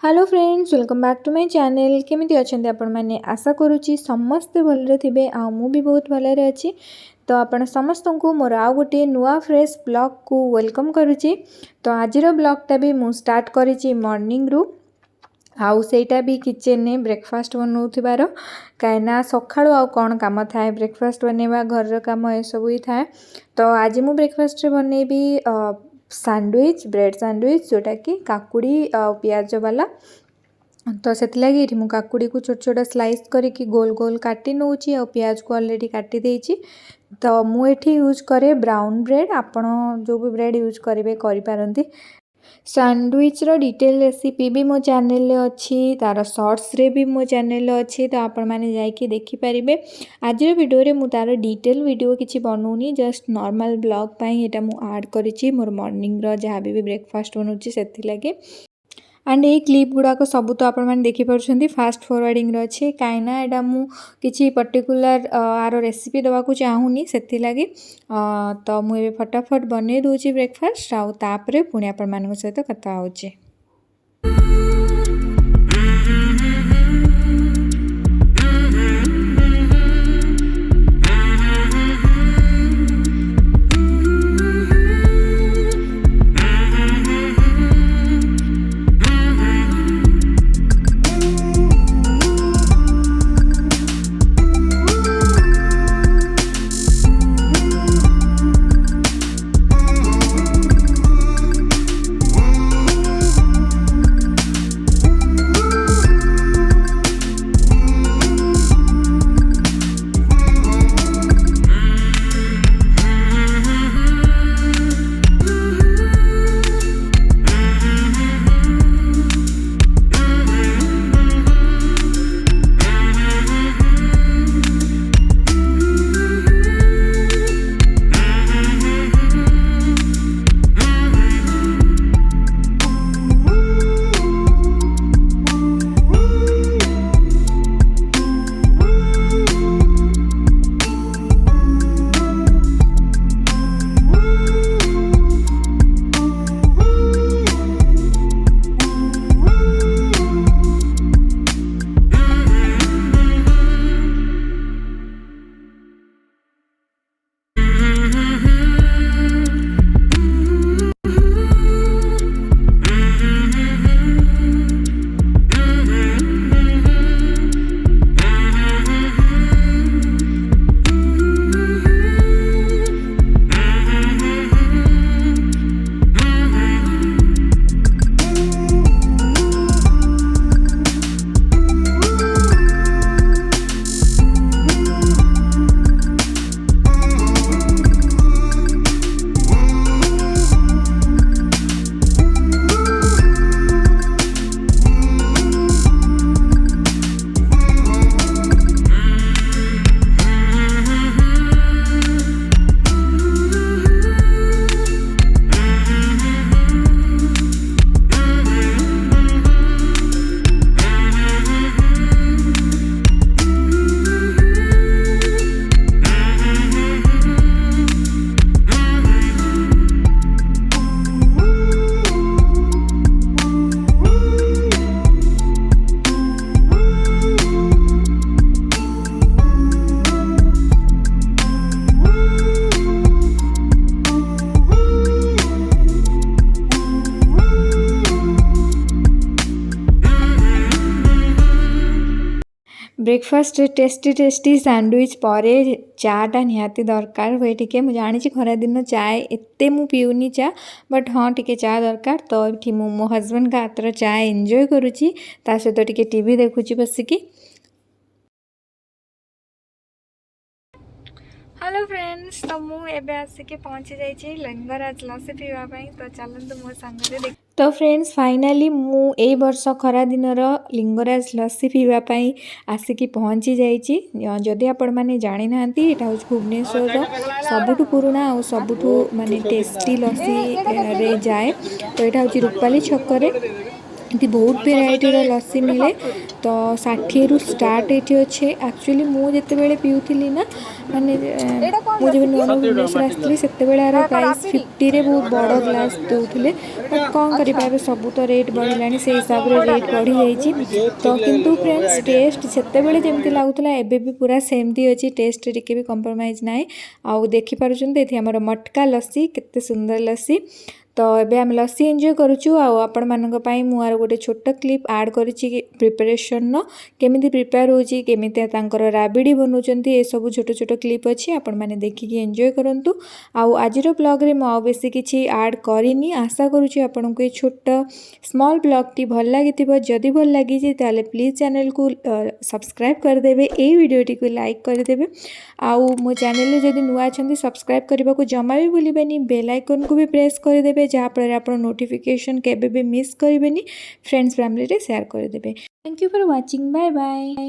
Hello friends, welcome back to my channel. केमिति अछंती आपण माने? आशा करूची समस्त भलरे थिबे आ मु भी बहुत भलरे अछि। तो आपण समस्त को मोर आ गोटे नुआ फ्रेश ब्लॉग को वेलकम करूची। तो आजिर ब्लॉगटा भी मु स्टार्ट करिची मॉर्निंग रु आउ सेटा भी किचन ने ब्रेकफास्ट बनाउथिबार कायना सखाळु आउ कोन काम थाए ब्रेकफास्ट बनेबा घर काम ए सब ही थाए। तो आज मु ब्रेकफास्ट रे बनेबी सैंडविच ब्रेड सैंडविच जोटा कि काकुड़ी प्याज वाला। तो से लगी मु काकुड़ी को छोट छोट स्लाइस करके गोल गोल काटी नौची और प्याज को ऑलरेडी काटी देछि। तो मु एठी यूज करे ब्राउन ब्रेड, आपण जो भी ब्रेड यूज करेंगे करें। सैंडविच रो डिटेल रेसिपी भी मो चैनल रे अच्छी, तार शॉर्ट्स रे भी मो चैनल रे अच्छी। तो आपण माने जाइके देखि परिबे। आज रो वीडियो रे मु तार डिटेल वीडियो किछि बनौनी, जस्ट नॉर्मल ब्लॉग पई एटा मु ऐड करिछि मोर मॉर्निंग रो जहाँ भी ब्रेकफास्ट बनौछि सेथि लागे। एंड ये क्लिप गुड़ाक सब तो आपण मैंने देखिपुं फास्ट फॉरवर्डिंग अच्छे कहीं एटा मु किसी पर्टिकुलर आर रेसिपी देवाक चाहूनी से लगी। तो मुझे फटाफट बन दूसरी ब्रेकफास्ट आउे पुणी आपण मान सहित कथा होचे। ब्रेकफास्ट टेस्टी टेस्टी सैंडविच पर चाटा निहाती दरकार हुए टी। मुझे जानी खरा दिन चाय एते मु पीऊनी चा, बट हाँ टी चा दरकार। तो ये मो हजबैंड का हाथ चाय एंजॉय करुच्ची, सहित टी टीवी देखुची बसिकी। हेलो फ्रेंड्स, तो मुझे आसिक पहुँची जाइए लिंगराज लस्सी पीवाई। तो चलते मो सांगे। तो फ्रेंड्स फाइनाली मु ए वर्ष खरा दिन लिंगराज लस्सी पीवाई आसिक पहुँची जाइए। जदि आपण मैंने जानी ना यहाँ हूँ भुवनेश्वर सबुठु पुराणा और सबुठु माने टेस्टी लस्सी रे जाए। तो यहाँ हूँ रूपाली छक ये बहुत भेराइटी लस्सी मिले तो 60 रु स्टार्ट ये अच्छे एक्चुअली मुझे बेले पीऊली ना माने मुझे नुआ नुआ भुवनेश्वर आसती से यार प्राइस 50 रे बहुत बड़ ग्लास दौले बट कौन करें सब तो रेट बढ़ला से हिसाब से रेट बढ़ी जाइए तो किंतु फ्रेंड्स टेस्ट से जमी लगुला एबे भी पूरा सेमती अच्छी टेस्ट टिके भी कंप्रोमाइज ना आउ देखिपुंत ये आम मटका लस्सी केते सुंदर लस्सी तो ये आम लस्सी एंजॉय करुचु आपण मानी मुझे गोटे छोट क्लिप आड कर प्रिपरेशन केमी प्रिपेयर होची केमिति तांकर राबिडी बनाउछन्ती ए सब छोट छोट क्लिप अच्छी आपण मैंने देखिकी एंजॉय करंतु आज ब्लॉग रे मु बेसी किछि आड करिनी आशा करुछि आपन को छोट स्मॉल ब्लॉग टी भल लागिथिबो जदि भल लागिछि ताले प्लीज चैनल को सब्सक्राइब करदेबे ए वीडियो टी को लाइक करदेबे आउ मो चैनल रे जदि नुआ अछन्ती सब्सक्राइब करबा को जमा भी भूलिबेनी बेल आइकन को भी प्रेस करदेबे जहाँफल आप नोटिफिकेशन केबे भी मिस करेंगे फ्रेंड्स फैमिली रे शेयर करदेबे। Thank you for watching bye bye.